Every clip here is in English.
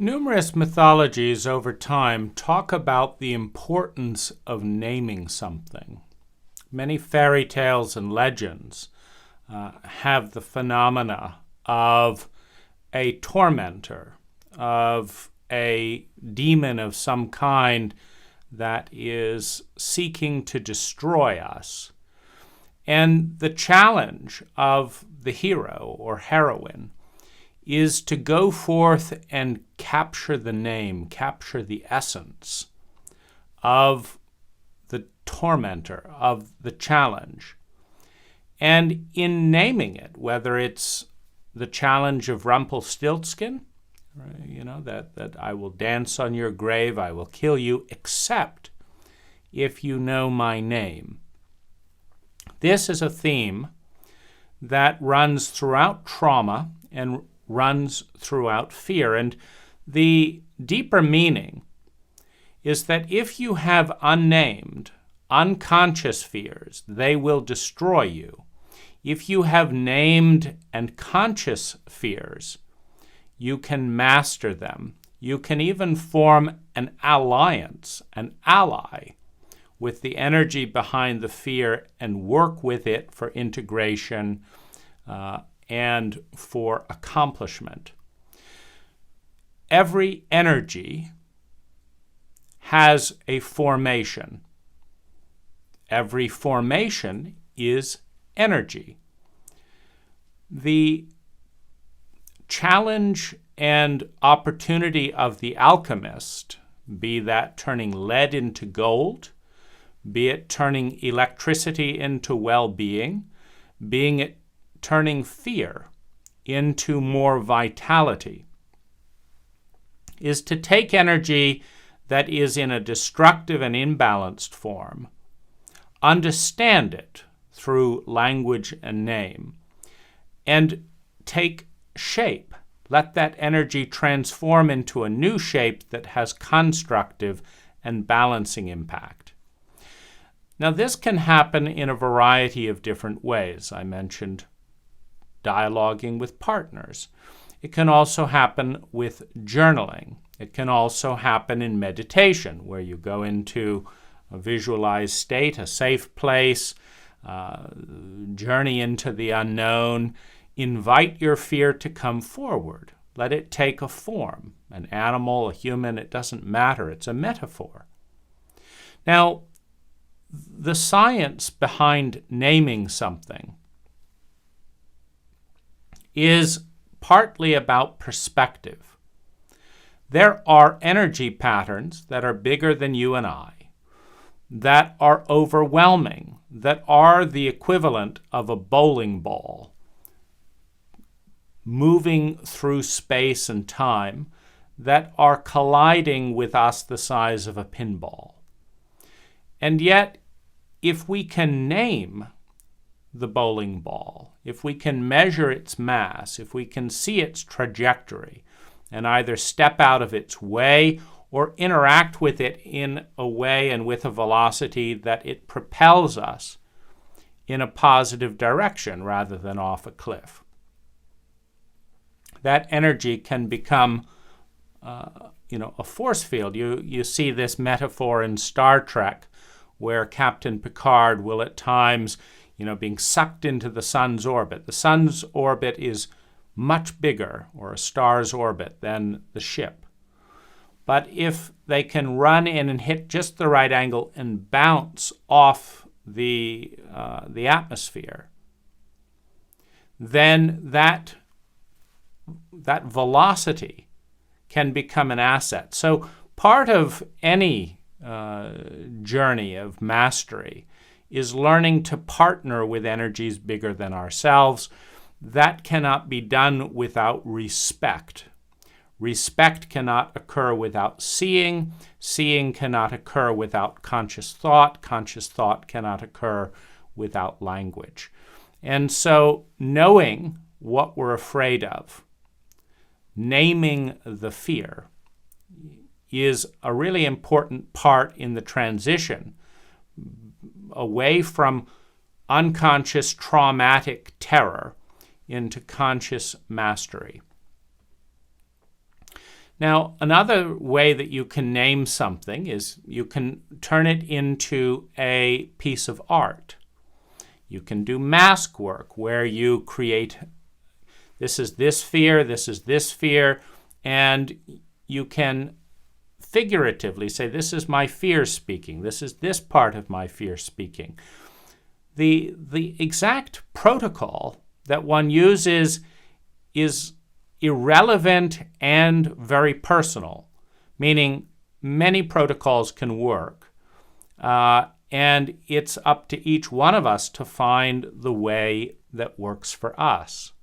Numerous mythologies over time talk about the importance of naming something. Many fairy tales and legends have the phenomena of a tormentor, of a demon of some kind that is seeking to destroy us. And the challenge of the hero or heroine is to go forth and capture the name, capture the essence of the tormentor, of the challenge. And in naming it, whether it's the challenge of Rumpelstiltskin, that I will dance on your grave, I will kill you, except if you know my name. This is a theme that runs throughout trauma and runs throughout fear. And the deeper meaning is that if you have unnamed, unconscious fears, they will destroy you. If you have named and conscious fears, you can master them. You can even form an alliance, an ally, with the energy behind the fear and work with it for integration and for accomplishment. Every energy has a formation. Every formation is energy. The challenge and opportunity of the alchemist, be that turning lead into gold, be it turning electricity into well-being, being it turning fear into more vitality, is to take energy that is in a destructive and imbalanced form, understand it through language and name, and take shape. Let that energy transform into a new shape that has constructive and balancing impact. Now, this can happen in a variety of different ways. I mentioned dialoguing with partners. It can also happen with journaling. It can also happen in meditation, where you go into a visualized state, a safe place, journey into the unknown. Invite your fear to come forward. Let it take a form, an animal, a human, it doesn't matter. It's a metaphor. Now, the science behind naming something is partly about perspective. There are energy patterns that are bigger than you and I, that are overwhelming, that are the equivalent of a bowling ball moving through space and time, that are colliding with us the size of a pinball. And yet, if we can name the bowling ball, if we can measure its mass, if we can see its trajectory, and either step out of its way or interact with it in a way and with a velocity that it propels us in a positive direction rather than off a cliff, that energy can become a force field. You see this metaphor in Star Trek, where Captain Picard will at times, being sucked into the sun's orbit. The sun's orbit is much bigger, or a star's orbit, than the ship. But if they can run in and hit just the right angle and bounce off the atmosphere, then that velocity can become an asset. So part of any journey of mastery is learning to partner with energies bigger than ourselves. That cannot be done without respect. Respect cannot occur without seeing. Seeing cannot occur without conscious thought. Conscious thought cannot occur without language. And so knowing what we're afraid of, naming the fear, is a really important part in the transition away from unconscious traumatic terror into conscious mastery. Now, another way that you can name something is you can turn it into a piece of art. You can do mask work where you create, this is this fear, this is this fear, and you can figuratively say, this is my fear speaking, this is this part of my fear speaking. The exact protocol that one uses is irrelevant and very personal, meaning many protocols can work, and it's up to each one of us to find the way that works for us.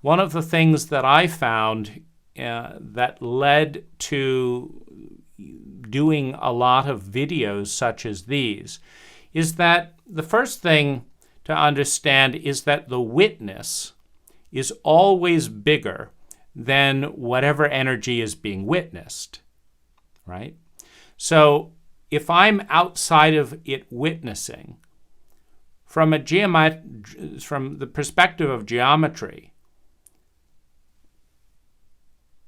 One of the things that I found that led to doing a lot of videos such as these is that the first thing to understand is that the witness is always bigger than whatever energy is being witnessed, right? So if I'm outside of it witnessing, from the perspective of geometry,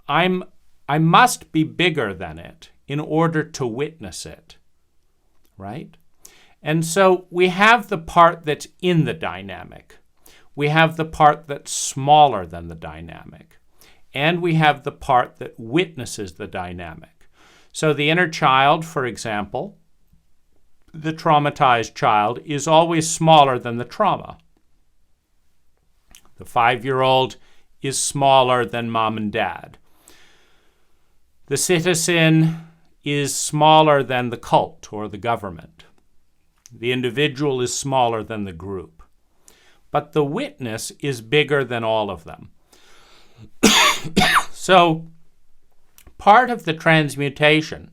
I must be bigger than it in order to witness it, right? And so we have the part that's in the dynamic. We have the part that's smaller than the dynamic. And we have the part that witnesses the dynamic. So the inner child, for example, the traumatized child, is always smaller than the trauma. The 5-year-old is smaller than mom and dad. The citizen is smaller than the cult or the government. The individual is smaller than the group. But the witness is bigger than all of them. So part of the transmutation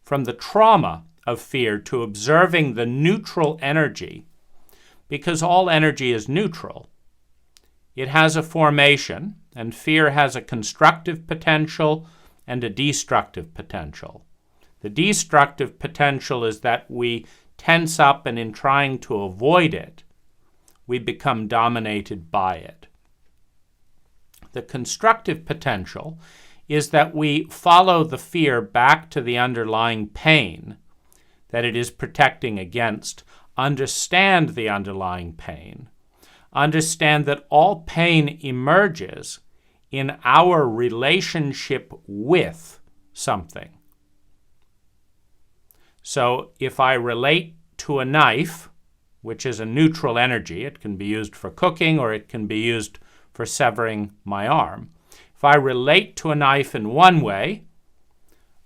from the trauma of fear to observing the neutral energy, because all energy is neutral, it has a formation, and fear has a constructive potential and a destructive potential. The destructive potential is that we tense up, and in trying to avoid it, we become dominated by it. The constructive potential is that we follow the fear back to the underlying pain that it is protecting against, understand the underlying pain, understand that all pain emerges in our relationship with something. So if I relate to a knife, which is a neutral energy, it can be used for cooking or it can be used for severing my arm. If I relate to a knife in one way,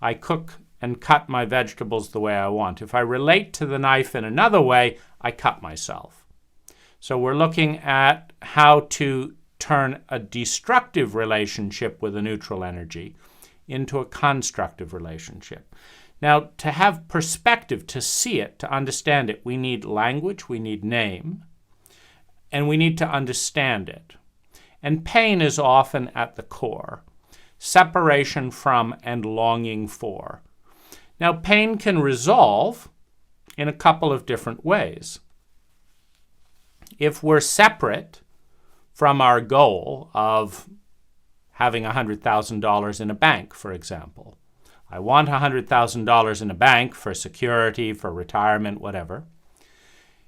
I cook and cut my vegetables the way I want. If I relate to the knife in another way, I cut myself. So we're looking at how to turn a destructive relationship with a neutral energy into a constructive relationship. Now, to have perspective, to see it, to understand it, we need language, we need name, and we need to understand it. And pain is often at the core, separation from and longing for. Now, pain can resolve in a couple of different ways. If we're separate from our goal of having $100,000 in a bank, for example, I want $100,000 in a bank for security, for retirement, whatever.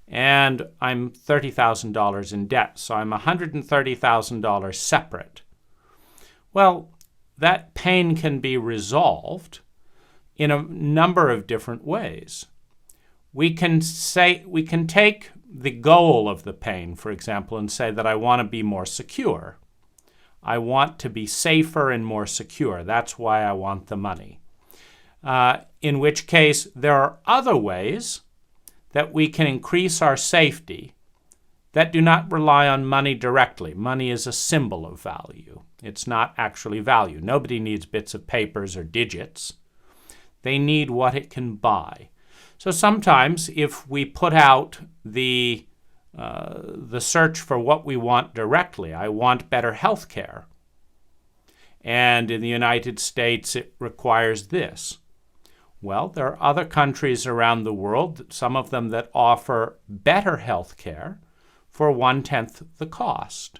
And I'm $30,000 in debt, so I'm $130,000 separate. Well, that pain can be resolved in a number of different ways. We can take the goal of the pain, for example, and say that I want to be more secure. I want to be safer and more secure. That's why I want the money. In which case, there are other ways that we can increase our safety that do not rely on money directly. Money is a symbol of value. It's not actually value. Nobody needs bits of papers or digits. They need what it can buy. So sometimes if we put out the search for what we want directly, I want better health care. And in the United States, it requires this. Well, there are other countries around the world, some of them that offer better health care for 1/10 the cost.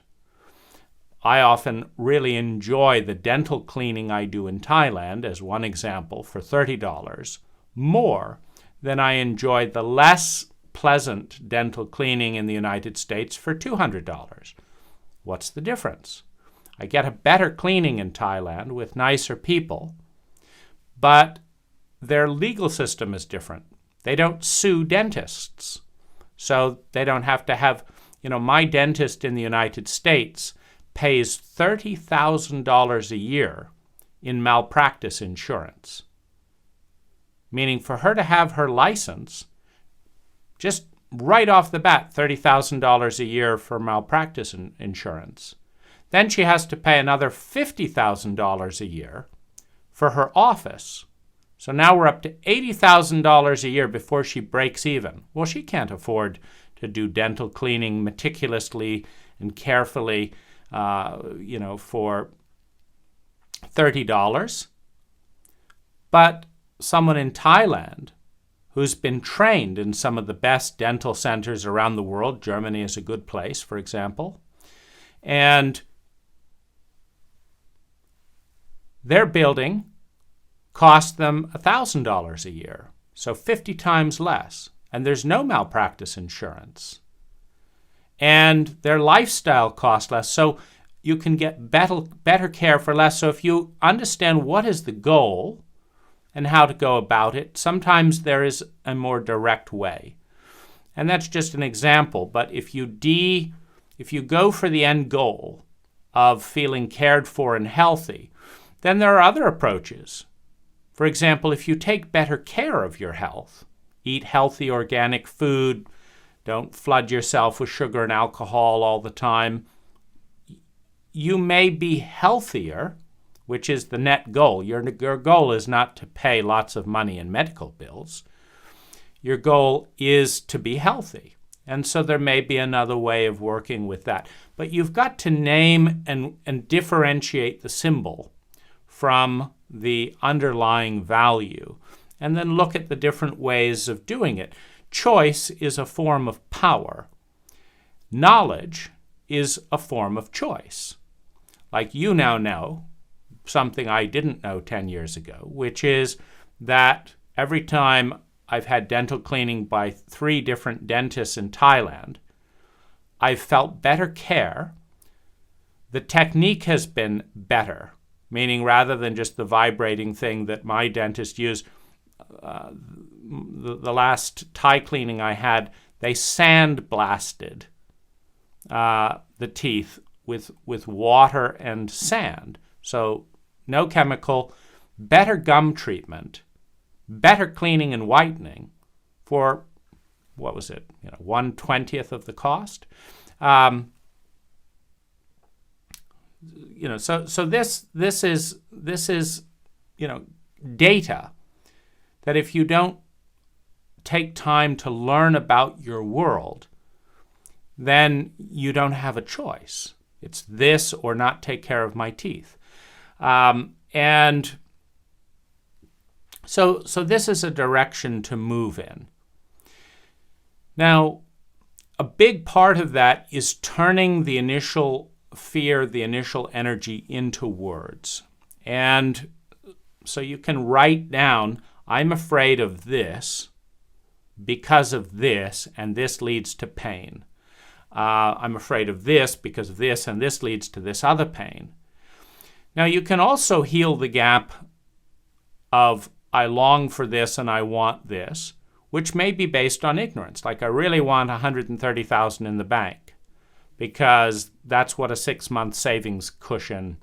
I often really enjoy the dental cleaning I do in Thailand, as one example, for $30 more than I enjoy the less pleasant dental cleaning in the United States for $200. What's the difference? I get a better cleaning in Thailand with nicer people, but their legal system is different. They don't sue dentists, so they don't have to have, my dentist in the United States pays $30,000 a year in malpractice insurance, meaning for her to have her license, just right off the bat, $30,000 a year for malpractice insurance. Then she has to pay another $50,000 a year for her office. So now we're up to $80,000 a year before she breaks even. Well, she can't afford to do dental cleaning meticulously and carefully, for $30. But someone in Thailand who's been trained in some of the best dental centers around the world, Germany is a good place, for example, and their building cost them $1,000 a year, so 50 times less, and there's no malpractice insurance. And their lifestyle costs less, so you can get better care for less. So if you understand what is the goal and how to go about it, sometimes there is a more direct way. And that's just an example, but if you go for the end goal of feeling cared for and healthy, then there are other approaches. For example, if you take better care of your health, eat healthy organic food, don't flood yourself with sugar and alcohol all the time, you may be healthier, which is the net goal. Your goal is not to pay lots of money in medical bills. Your goal is to be healthy. And so there may be another way of working with that. But you've got to name and differentiate the symbol from the underlying value, and then look at the different ways of doing it. Choice is a form of power. Knowledge is a form of choice. Like you now know something I didn't know 10 years ago, which is that every time I've had dental cleaning by 3 different dentists in Thailand, I've felt better care. The technique has been better, meaning rather than just the vibrating thing that my dentist used, the last Thai cleaning I had, they sandblasted the teeth with water and sand. So no chemical, better gum treatment, better cleaning and whitening for, 1/20th of the cost. So this is data that if you don't take time to learn about your world, then you don't have a choice. It's this or not take care of my teeth. And so this is a direction to move in. Now, a big part of that is turning the initial fear, the initial energy into words. And so you can write down, I'm afraid of this because of this, and this leads to pain. I'm afraid of this because of this, and this leads to this other pain. Now, you can also heal the gap of I long for this and I want this, which may be based on ignorance. Like I really want $130,000 in the bank because that's what a 6-month savings cushion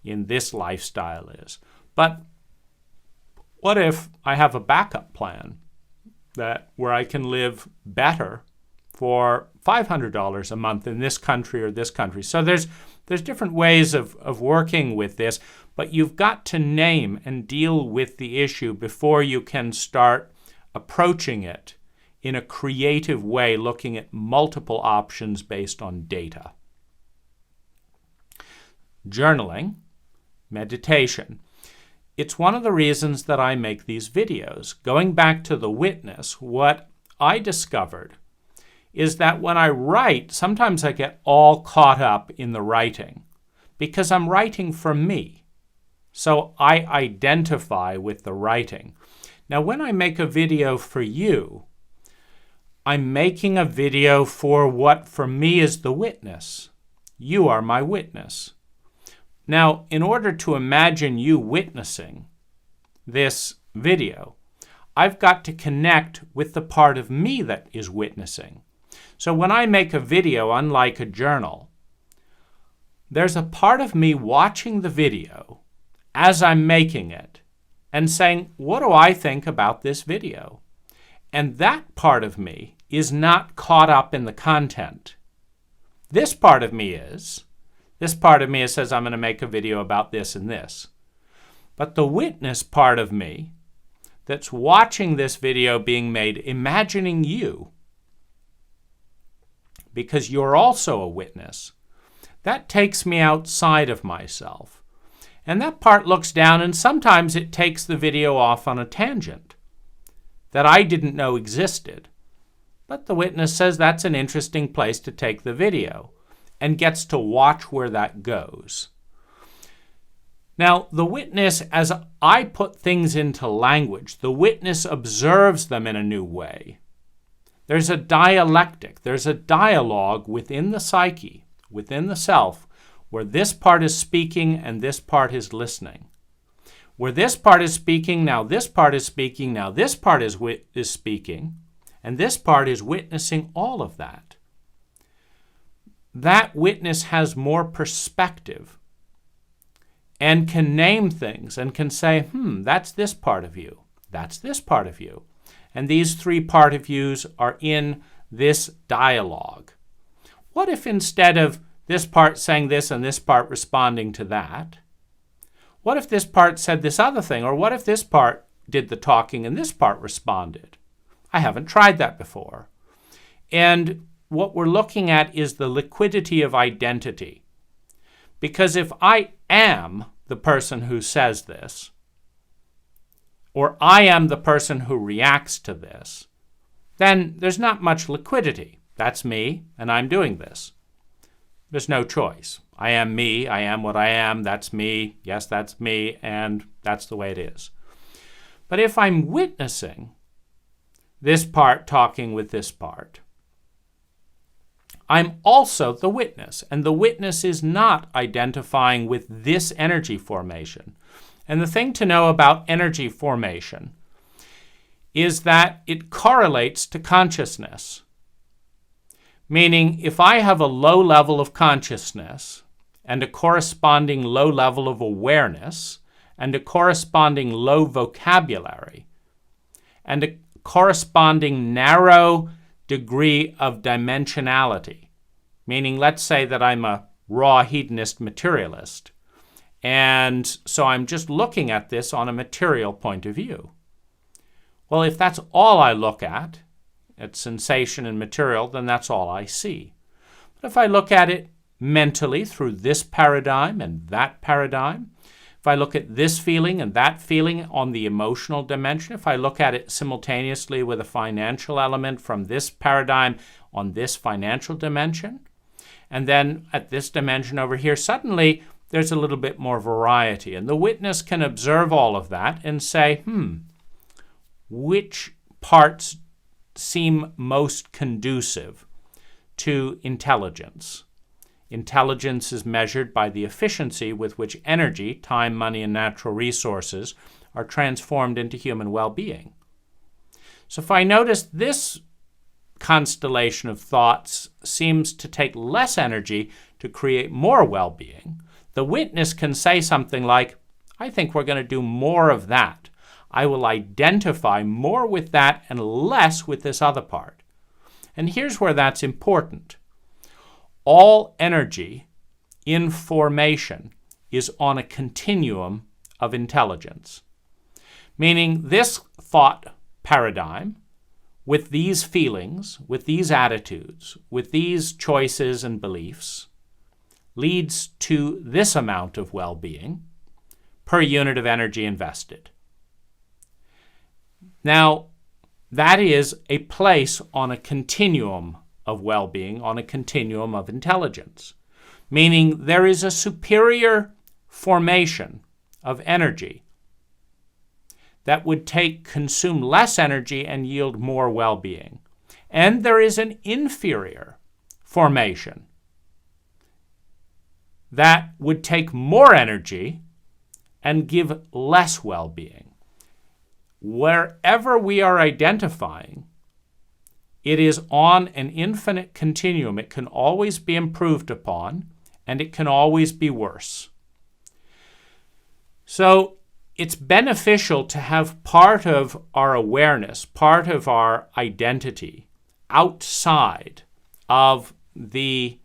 in this lifestyle is. But what if I have a backup plan where I can live better for $500 a month in this country or this country? So there's different ways of working with this, but you've got to name and deal with the issue before you can start approaching it in a creative way, looking at multiple options based on data. Journaling, meditation. It's one of the reasons that I make these videos. Going back to the witness, what I discovered is that when I write, sometimes I get all caught up in the writing because I'm writing for me. So I identify with the writing. Now, when I make a video for you, I'm making a video for what for me is the witness. You are my witness. Now, in order to imagine you witnessing this video, I've got to connect with the part of me that is witnessing. So when I make a video, unlike a journal, there's a part of me watching the video as I'm making it and saying, what do I think about this video? And that part of me is not caught up in the content. This part of me is. This part of me says, I'm going to make a video about this and this. But the witness part of me that's watching this video being made, imagining you, because you're also a witness, that takes me outside of myself. And that part looks down, and sometimes it takes the video off on a tangent that I didn't know existed. But the witness says that's an interesting place to take the video and gets to watch where that goes. Now, the witness, as I put things into language, the witness observes them in a new way. There's a dialectic, there's a dialogue within the psyche, within the self, where this part is speaking and this part is listening. Where this part is speaking, now this part is speaking, now this part is speaking, and this part is witnessing all of that. That witness has more perspective and can name things and can say, that's this part of you, that's this part of you. And these three part of yous are in this dialogue. What if instead of this part saying this and this part responding to that, what if this part said this other thing? Or what if this part did the talking and this part responded? I haven't tried that before. And what we're looking at is the liquidity of identity. Because if I am the person who says this, or I am the person who reacts to this, then there's not much liquidity. That's me, and I'm doing this. There's no choice. I am me, I am what I am, that's me, yes, that's me, and that's the way it is. But if I'm witnessing this part talking with this part, I'm also the witness, and the witness is not identifying with this energy formation. And the thing to know about energy formation is that it correlates to consciousness. Meaning, if I have a low level of consciousness and a corresponding low level of awareness and a corresponding low vocabulary and a corresponding narrow degree of dimensionality, meaning let's say that I'm a raw hedonist materialist, and so I'm just looking at this on a material point of view. Well, if that's all I look at sensation and material, then that's all I see. But if I look at it mentally through this paradigm and that paradigm, if I look at this feeling and that feeling on the emotional dimension, if I look at it simultaneously with a financial element from this paradigm on this financial dimension, and then at this dimension over here, suddenly there's a little bit more variety. And the witness can observe all of that and say, which parts seem most conducive to intelligence? Intelligence is measured by the efficiency with which energy, time, money, and natural resources are transformed into human well-being. So if I notice this constellation of thoughts seems to take less energy to create more well-being, the witness can say something like, I think we're going to do more of that. I will identify more with that and less with this other part. And here's where that's important. All energy in formation is on a continuum of intelligence. Meaning this thought paradigm, with these feelings, with these attitudes, with these choices and beliefs, leads to this amount of well-being per unit of energy invested. Now, that is a place on a continuum of well-being, on a continuum of intelligence. meaning there is a superior formation of energy that would consume less energy and yield more well-being. And there is an inferior formation that would take more energy and give less well-being. Wherever we are identifying, it is on an infinite continuum. It can always be improved upon, and it can always be worse. So it's beneficial to have part of our awareness, part of our identity, outside of the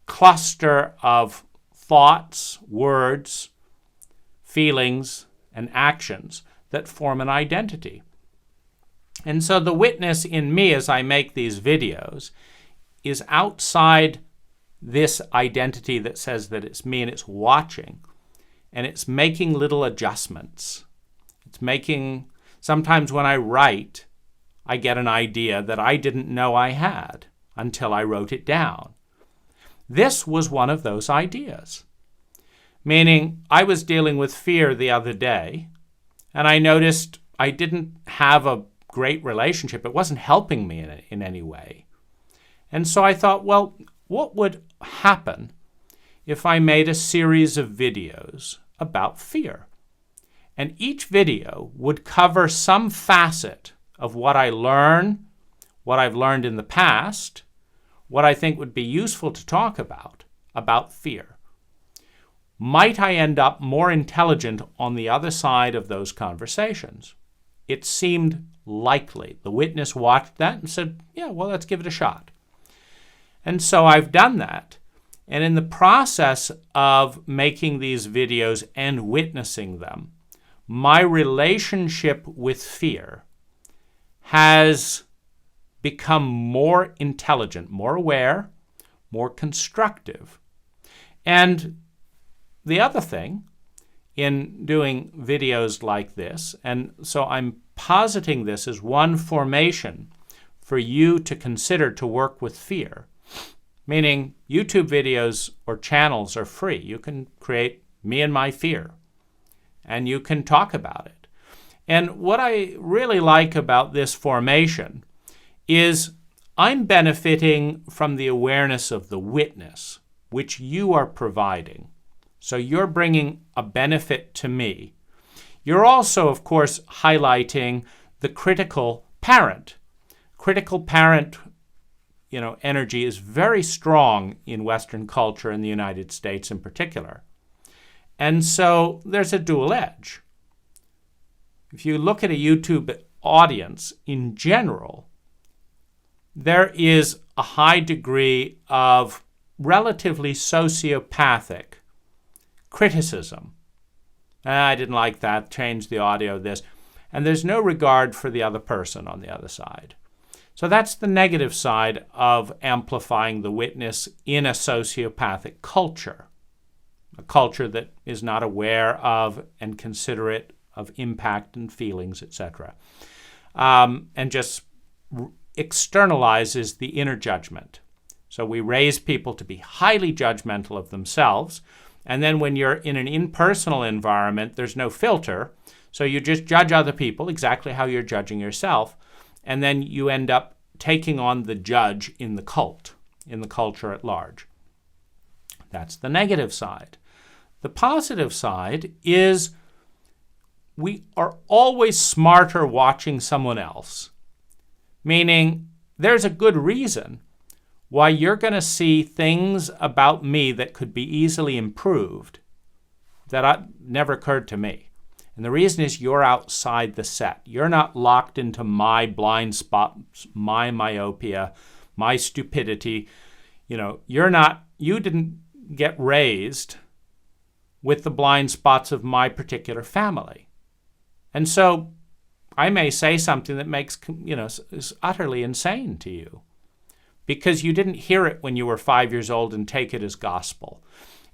cluster of thoughts, words, feelings, and actions that form an identity. And so the witness in me as I make these videos is outside this identity that says that it's me, and it's watching, and it's making little adjustments. Sometimes when I write, I get an idea that I didn't know I had until I wrote it down. This was one of those ideas. Meaning, I was dealing with fear the other day, and I noticed I didn't have a great relationship. It wasn't helping me in any way. And so I thought, well, what would happen if I made a series of videos about fear? And each video would cover some facet of what I learn, what I've learned in the past, what I think would be useful to talk about fear. Might I end up more intelligent on the other side of those conversations? It seemed likely. The witness watched that and said, yeah, well, let's give it a shot. And so I've done that. And in the process of making these videos and witnessing them, my relationship with fear has become more intelligent, more aware, more constructive. And the other thing in doing videos like this, and so I'm positing this as one formation for you to consider to work with fear, meaning YouTube videos or channels are free. You can create Me and My Fear, and you can talk about it. And what I really like about this formation is I'm benefiting from the awareness of the witness, which you are providing. So you're bringing a benefit to me. You're also, of course, highlighting the critical parent. Critical parent, energy is very strong in Western culture, in the United States in particular. And so there's a dual edge. If you look at a YouTube audience in general, there is a high degree of relatively sociopathic criticism. I didn't like that, change the audio, this. And there's no regard for the other person on the other side. So that's the negative side of amplifying the witness in a sociopathic culture, a culture that is not aware of and considerate of impact and feelings, etc., and just externalizes the inner judgment. So we raise people to be highly judgmental of themselves, and then when you're in an impersonal environment, there's no filter, so you just judge other people exactly how you're judging yourself, and then you end up taking on the judge in the cult, in the culture at large. That's the negative side. The positive side is we are always smarter watching someone else, meaning there's a good reason why you're going to see things about me that could be easily improved that never occurred to me. And the reason is you're outside the set. You're not locked into my blind spots, my myopia, my stupidity. You didn't get raised with the blind spots of my particular family. And so I may say something that makes, is utterly insane to you because you didn't hear it when you were 5 years old and take it as gospel.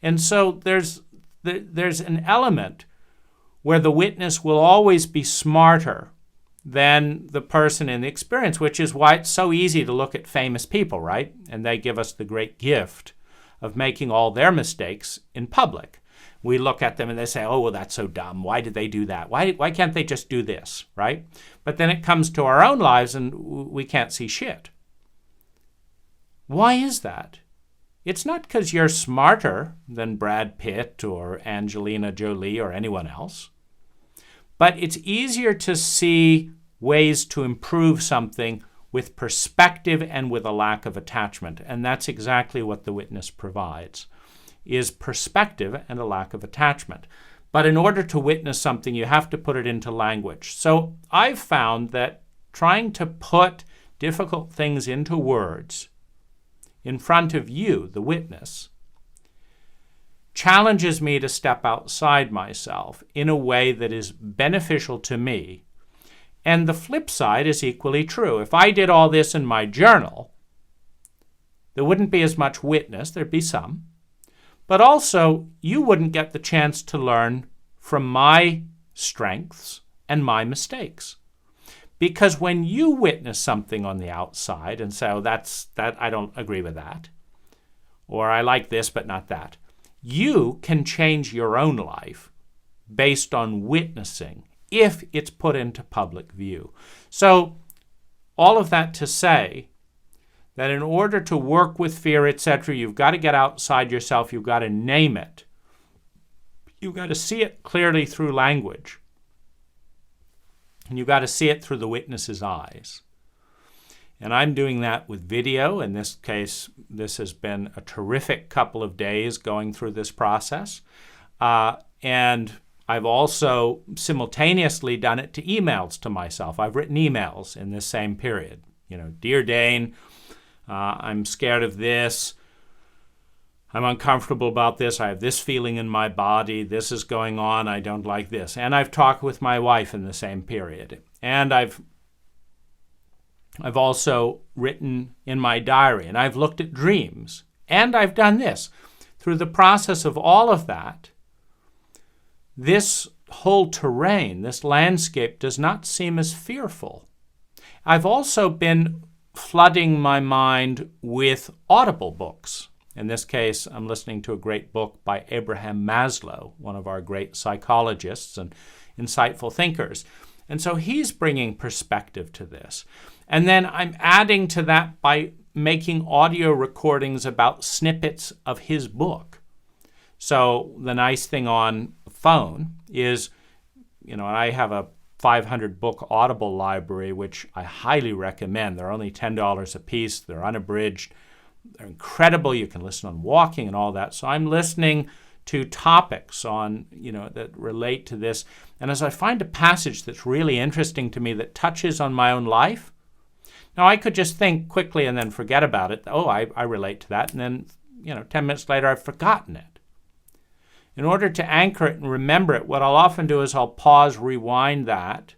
And so there's an element where the witness will always be smarter than the person in the experience, which is why it's so easy to look at famous people, right? And they give us the great gift of making all their mistakes in public. We look at them and they say, oh, well, that's so dumb. Why did they do that? Why can't they just do this, right? But then it comes to our own lives and we can't see shit. Why is that? It's not because you're smarter than Brad Pitt or Angelina Jolie or anyone else, but it's easier to see ways to improve something with perspective and with a lack of attachment. And that's exactly what the witness provides, is perspective and a lack of attachment. But in order to witness something, you have to put it into language. So I've found that trying to put difficult things into words in front of you, the witness, challenges me to step outside myself in a way that is beneficial to me. And the flip side is equally true. If I did all this in my journal, there wouldn't be as much witness, there'd be some, but also you wouldn't get the chance to learn from my strengths and my mistakes. Because when you witness something on the outside and say, oh, that I don't agree with that, or I like this but not that, you can change your own life based on witnessing if it's put into public view. So all of that to say that in order to work with fear, etc., you've got to get outside yourself. You've got to name it. You've got to see it clearly through language. And you've got to see it through the witness's eyes. And I'm doing that with video. In this case, this has been a terrific couple of days going through this process. And I've also simultaneously done it to emails to myself. I've written emails in this same period. Dear Dane, I'm scared of this. I'm uncomfortable about this. I have this feeling in my body. This is going on. I don't like this. And I've talked with my wife in the same period. And I've also written in my diary, and I've looked at dreams. And I've done this. Through the process of all of that, this whole terrain, this landscape, does not seem as fearful. I've also been flooding my mind with audible books. In this case, I'm listening to a great book by Abraham Maslow, one of our great psychologists and insightful thinkers. And so he's bringing perspective to this. And then I'm adding to that by making audio recordings about snippets of his book. So the nice thing on the phone is, I have a 500 book Audible library, which I highly recommend. They're only $10 a piece. They're unabridged. They're incredible. You can listen on walking and all that. So I'm listening to topics on, that relate to this. And as I find a passage that's really interesting to me that touches on my own life, now I could just think quickly and then forget about it. Oh, I relate to that. And then, 10 minutes later, I've forgotten it. In order to anchor it and remember it, what I'll often do is I'll pause, rewind that,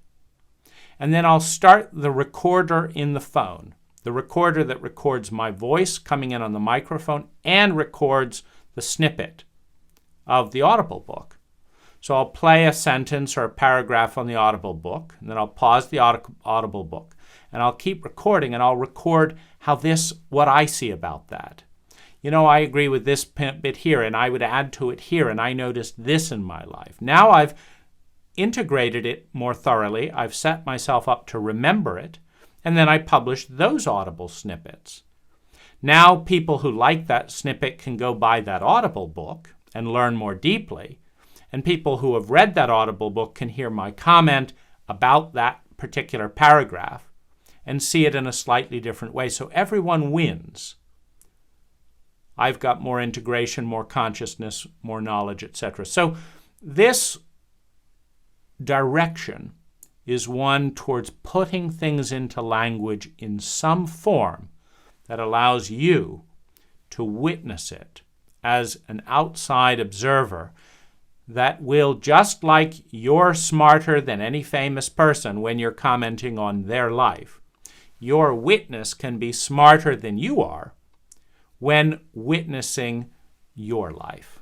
and then I'll start the recorder in the phone. The recorder that records my voice coming in on the microphone and records the snippet of the Audible book. So I'll play a sentence or a paragraph on the Audible book, and then I'll pause the Audible book, and I'll keep recording, and I'll record what I see about that. I agree with this bit here, and I would add to it here, and I noticed this in my life. Now I've integrated it more thoroughly. I've set myself up to remember it, and then I published those Audible snippets. Now people who like that snippet can go buy that Audible book and learn more deeply. And people who have read that Audible book can hear my comment about that particular paragraph and see it in a slightly different way. So everyone wins. I've got more integration, more consciousness, more knowledge, etc. So this direction is one towards putting things into language in some form that allows you to witness it as an outside observer that will, just like you're smarter than any famous person when you're commenting on their life, your witness can be smarter than you are when witnessing your life.